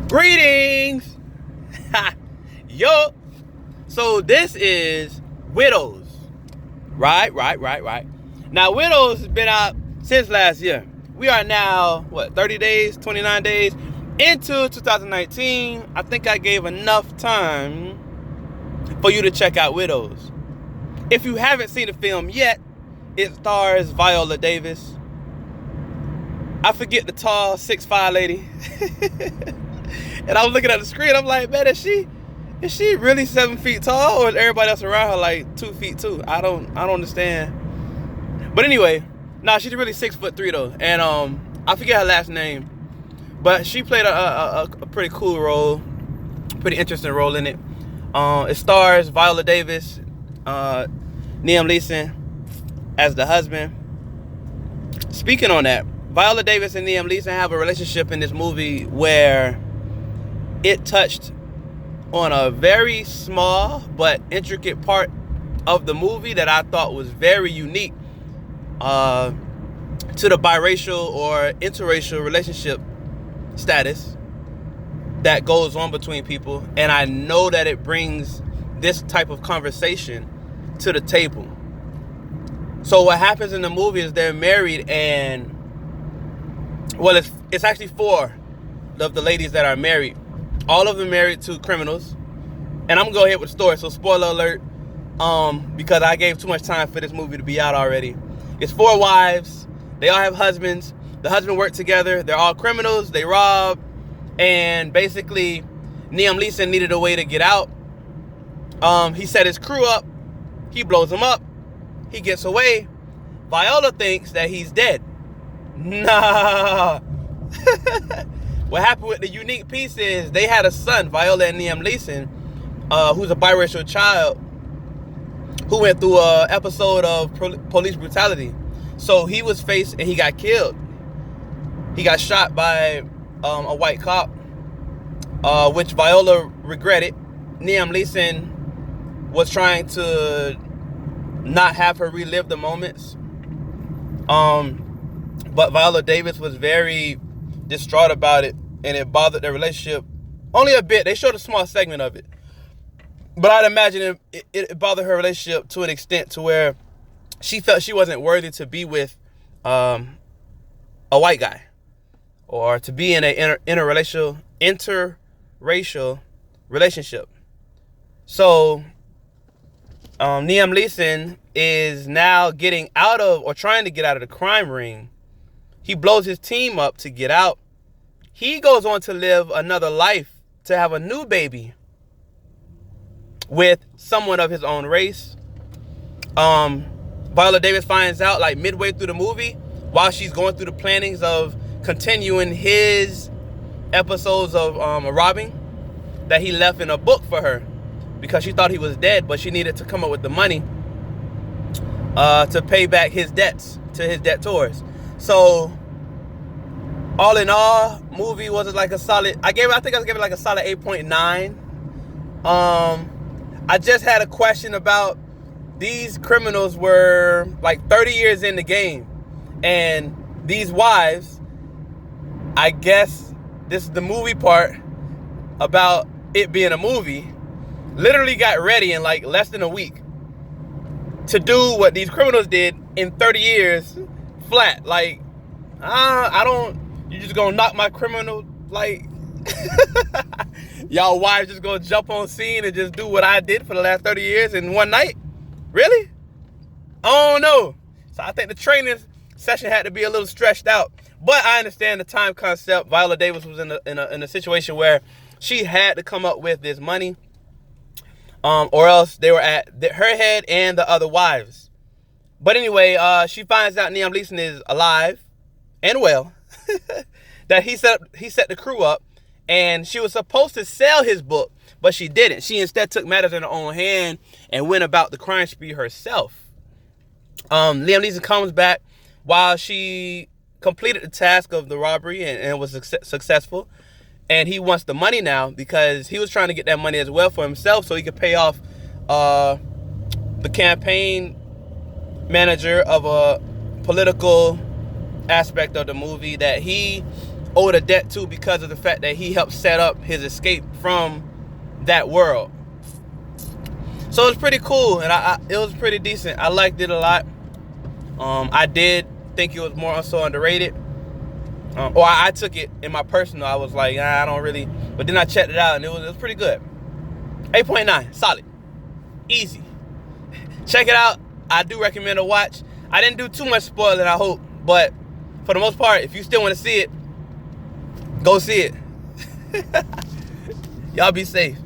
Greetings! Yo! So this is Widows. Right. Now, Widows has been out since last year. We are now, 30 days, 29 days into 2019. I think I gave enough time for you to check out Widows. If you haven't seen the film yet, it stars Viola Davis. I forget the tall 6'5" lady. And I was looking at the screen, I'm like, man, is she really 7 feet tall, or is everybody else around her like 2 feet too? I don't understand. But anyway, she's really 6'3" though, and I forget her last name, but she played a pretty cool role, pretty interesting role in it. It stars Viola Davis, Liam Neeson as the husband. Speaking on that, Viola Davis and Liam Neeson have a relationship in this movie where it touched on a very small but intricate part of the movie that I thought was very unique to the biracial or interracial relationship status that goes on between people. And I know that it brings this type of conversation to the table. So what happens in the movie is they're married, and it's actually 4 of the ladies that are married. All of them married to criminals. And I'm going to go ahead with the story, so spoiler alert, because I gave too much time for this movie to be out already. It's 4 wives. They all have husbands. The husband worked together. They're all criminals. They rob. And basically, Liam Neeson needed a way to get out. He set his crew up. He blows them up. He gets away. Viola thinks that he's dead. Nah. What happened with the unique piece is they had a son, Viola and Liam Neeson, who's a biracial child who went through an episode of police brutality. So he was faced and he got killed. He got shot by a white cop, which Viola regretted. Liam Neeson was trying to not have her relive the moments. But Viola Davis was very distraught about it, and it bothered their relationship only a bit. They showed a small segment of it, but I'd imagine it bothered her relationship to an extent to where she felt she wasn't worthy to be with a white guy, or to be in an interracial relationship. So Liam Neeson is now getting out of, or trying to get out of, the crime ring. He blows his team up to get out. He goes on to live another life, to have a new baby with someone of his own race. Viola Davis finds out like midway through the movie, while she's going through the plannings of continuing his episodes of robbing, that he left in a book for her because she thought he was dead, but she needed to come up with the money to pay back his debts to his debtors. So, all in all, movie was like a solid. I think I was giving it like a solid 8.9. I just had a question about these criminals were like 30 years in the game, and these wives, I guess this is the movie part about it being a movie, literally got ready in like less than a week to do what these criminals did in 30 years flat. Like, you just gonna knock my criminal, like, y'all wives just gonna jump on scene and just do what I did for the last 30 years in one night? Really? I don't know. So I think the training session had to be a little stretched out. But I understand the time concept. Viola Davis was in a situation where she had to come up with this money, or else they were at her head and the other wives. But anyway, she finds out Liam Neeson is alive and well, that he set the crew up, and she was supposed to sell his book, but she didn't. She instead took matters in her own hand and went about the crime spree herself. Liam Neeson comes back while she completed the task of the robbery and was successful. And he wants the money now because he was trying to get that money as well for himself so he could pay off the campaign manager of a political aspect of the movie that he owed a debt to because of the fact that he helped set up his escape from that world. So it's pretty cool, and it was pretty decent. I liked it a lot. I did think it was more so underrated. Or I took it in my personal. I was like, I don't really. But then I checked it out, and it was pretty good. 8.9, solid, easy. Check it out. I do recommend a watch. I didn't do too much spoiling, I hope, but for the most part, if you still want to see it, go see it. Y'all be safe.